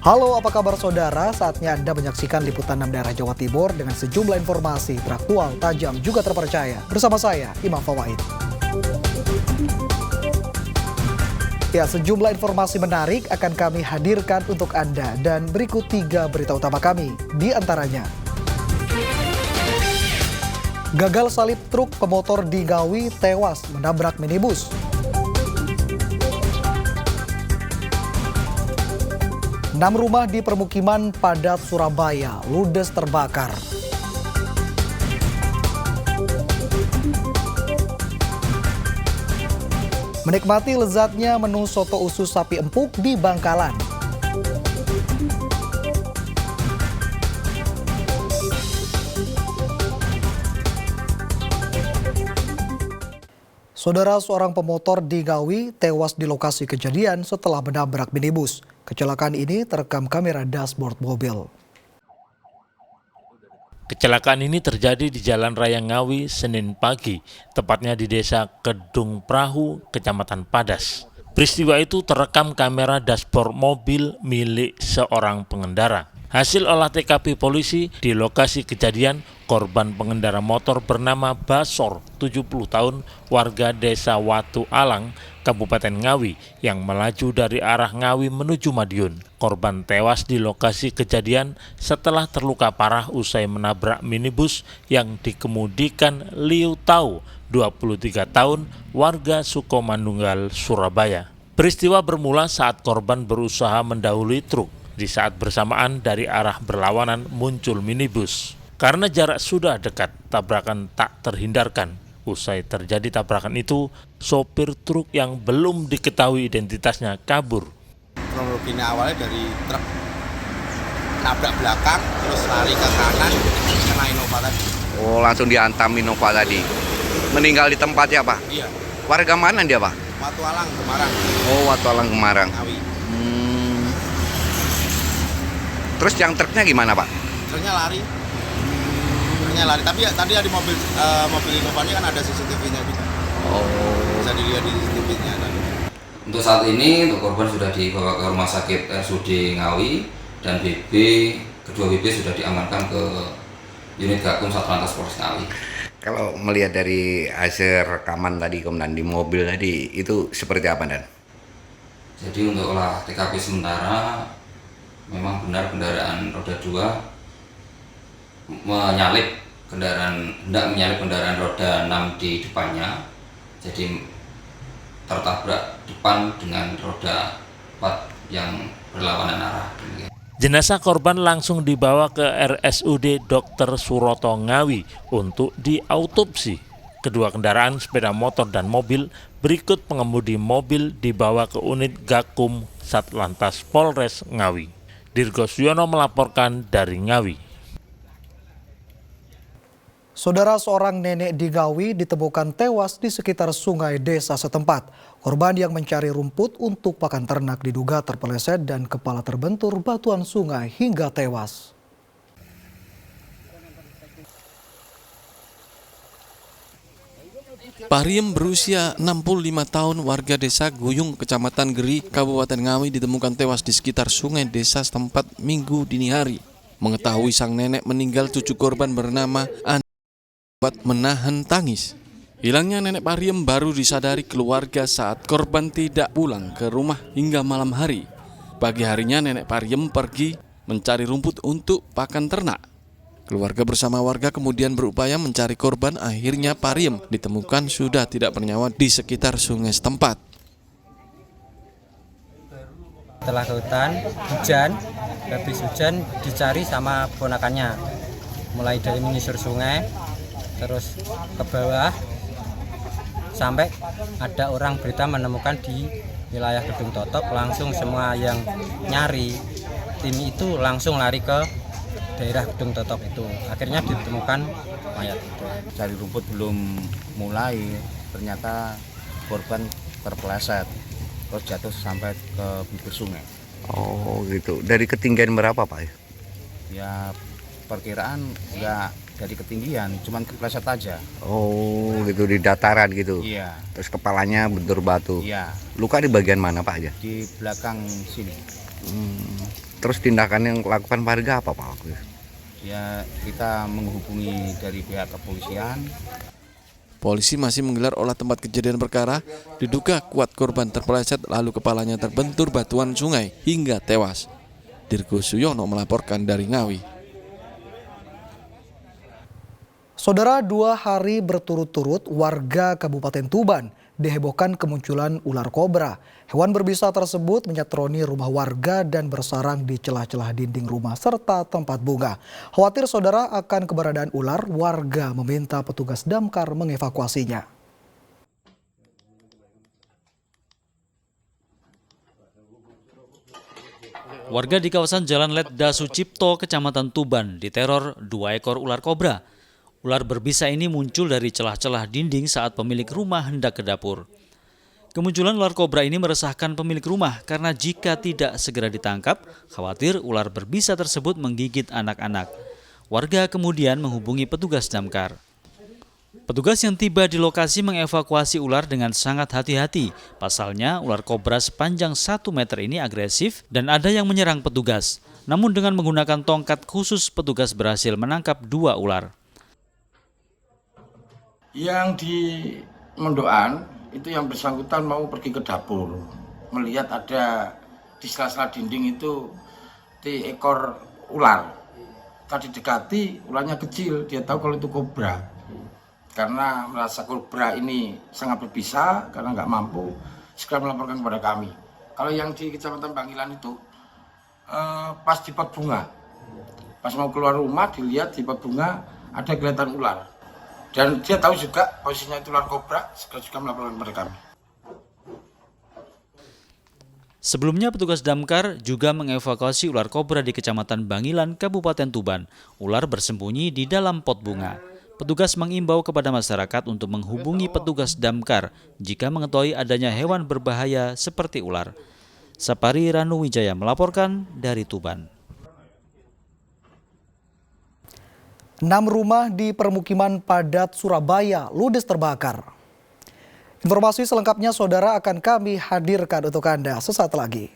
Halo, apa kabar saudara? Saatnya Anda menyaksikan liputan 6 daerah Jawa Timur dengan sejumlah informasi teraktual, tajam, juga terpercaya. Bersama saya, Imam Fawaid. Ya, sejumlah informasi menarik akan kami hadirkan untuk Anda. Dan berikut 3 berita utama kami. Di antaranya, gagal salib truk pemotor di Ngawi tewas menabrak minibus. Enam rumah di permukiman padat Surabaya ludes terbakar. Menikmati lezatnya menu soto usus sapi empuk di Bangkalan. Saudara, seorang pemotor di Ngawi tewas di lokasi kejadian setelah menabrak minibus. Kecelakaan ini terekam kamera dashboard mobil. Kecelakaan ini terjadi di Jalan Raya Ngawi Senin pagi, tepatnya di Desa Kedung Prahu, Kecamatan Padas. Peristiwa itu terekam kamera dashboard mobil milik seorang pengendara. Hasil olah TKP polisi, di lokasi kejadian, korban pengendara motor bernama Basor, 70 tahun, warga Desa Watu Alang, Kabupaten Ngawi, yang melaju dari arah Ngawi menuju Madiun. Korban tewas di lokasi kejadian setelah terluka parah usai menabrak minibus yang dikemudikan Liu Tau, 23 tahun, warga Sukomandunggal, Surabaya. Peristiwa bermula saat korban berusaha mendahului truk. Di saat bersamaan dari arah berlawanan muncul minibus. Karena jarak sudah dekat, tabrakan tak terhindarkan. Usai terjadi tabrakan itu, sopir truk yang belum diketahui identitasnya kabur. Kronologinya awalnya dari truk nabrak belakang, terus lari ke kanan, kena Innova tadi. Oh, langsung dihantam Innova tadi. Meninggal di tempatnya, Pak? Iya. Warga mana dia, Pak? Watu Alang, Semarang. Oh, Watu Alang, Semarang. Ngawi. Terus yang truknya gimana, Pak? Truknya lari. Tapi ya, tadi di mobil Innova ini kan ada CCTV-nya juga. Oh. Bisa dilihat di CCTV-nya. Untuk saat ini, untuk korban sudah dibawa ke rumah sakit RSUD Ngawi dan kedua BB sudah diamankan ke unit Gakum Satlantas Polres Ngawi. Kalau melihat dari hasil rekaman tadi, kemudian di mobil tadi, itu seperti apa, Dan? Jadi untuk olah TKP sementara, memang benar kendaraan roda 2 hendak menyalip kendaraan roda 6 di depannya. Jadi tertabrak depan dengan roda 4 yang berlawanan arah. Jenazah korban langsung dibawa ke RSUD Dr. Suroto Ngawi untuk diautopsi. Kedua kendaraan sepeda motor dan mobil berikut pengemudi mobil dibawa ke unit Gakum Satlantas Polres Ngawi. Dirgo Suyono melaporkan dari Ngawi. Saudara, seorang nenek di Ngawi ditemukan tewas di sekitar sungai desa setempat. Korban yang mencari rumput untuk pakan ternak diduga terpeleset dan kepala terbentur batuan sungai hingga tewas. Pariem berusia 65 tahun, warga desa Guyung, Kecamatan Geri, Kabupaten Ngawi ditemukan tewas di sekitar sungai desa setempat Minggu dini hari. Mengetahui sang nenek meninggal, cucu korban bernama An buat menahan tangis. Hilangnya nenek Pariem baru disadari keluarga saat korban tidak pulang ke rumah hingga malam hari. Pagi harinya nenek Pariem pergi mencari rumput untuk pakan ternak. Keluarga bersama warga kemudian berupaya mencari korban. Akhirnya Pariem ditemukan sudah tidak bernyawa di sekitar sungai setempat. Setelah ke hutan, habis hujan dicari sama ponakannya. Mulai dari menyisir sungai, terus ke bawah, sampai ada orang berita menemukan di wilayah Gedung Totok. Langsung semua yang nyari tim itu langsung lari ke daerah Gedung Totok itu. Akhirnya ditemukan mayat itu. Cari rumput belum mulai, ternyata korban terpeleset, terus jatuh sampai ke bibir sungai. Oh, gitu. Dari ketinggian berapa, Pak? Ya, perkiraan nggak dari ketinggian, cuman kepleset aja. Oh, gitu, di dataran gitu. Iya. Terus kepalanya bentur batu. Iya. Luka di bagian mana, Pak, aja? Di belakang sini. Terus tindakan yang lakukan warga apa Pak waktu itu? Ya kita menghubungi dari pihak kepolisian. Polisi masih menggelar olah tempat kejadian perkara. Diduga kuat korban terpeleset lalu kepalanya terbentur batuan sungai hingga tewas. Dirgo Suyono melaporkan dari Ngawi. Saudara, 2 hari berturut-turut warga Kabupaten Tuban dihebohkan kemunculan ular kobra. Hewan berbisa tersebut menyatroni rumah warga dan bersarang di celah-celah dinding rumah serta tempat bunga. Khawatir saudara akan keberadaan ular, warga meminta petugas damkar mengevakuasinya. Warga di kawasan Jalan Letda Sucipto, Kecamatan Tuban, diteror 2 ekor ular kobra. Ular berbisa ini muncul dari celah-celah dinding saat pemilik rumah hendak ke dapur. Kemunculan ular kobra ini meresahkan pemilik rumah karena jika tidak segera ditangkap, khawatir ular berbisa tersebut menggigit anak-anak. Warga kemudian menghubungi petugas damkar. Petugas yang tiba di lokasi mengevakuasi ular dengan sangat hati-hati. Pasalnya, ular kobra sepanjang 1 meter ini agresif dan ada yang menyerang petugas. Namun dengan menggunakan tongkat khusus, petugas berhasil menangkap 2 ular. Yang di Mondokan itu yang bersangkutan mau pergi ke dapur, melihat ada di sela-sela dinding itu di ekor ular. Tadi dekati, ularnya kecil, dia tahu kalau itu kobra. Karena merasa kobra ini sangat berbisa, karena nggak mampu, segera melaporkan kepada kami. Kalau yang di Kecamatan Bangilan itu pas di pot bunga, pas mau keluar rumah dilihat di pot bunga ada kelihatan ular. Dan dia tahu juga posisinya itu ular kobra, segera juga melaporkan kepada kami. Sebelumnya petugas damkar juga mengevakuasi ular kobra di Kecamatan Bangilan, Kabupaten Tuban. Ular bersembunyi di dalam pot bunga. Petugas mengimbau kepada masyarakat untuk menghubungi petugas damkar jika mengetahui adanya hewan berbahaya seperti ular. Sapari Ranu Wijaya melaporkan dari Tuban. 6 rumah di permukiman padat Surabaya ludes terbakar. Informasi selengkapnya saudara akan kami hadirkan untuk Anda sesaat lagi.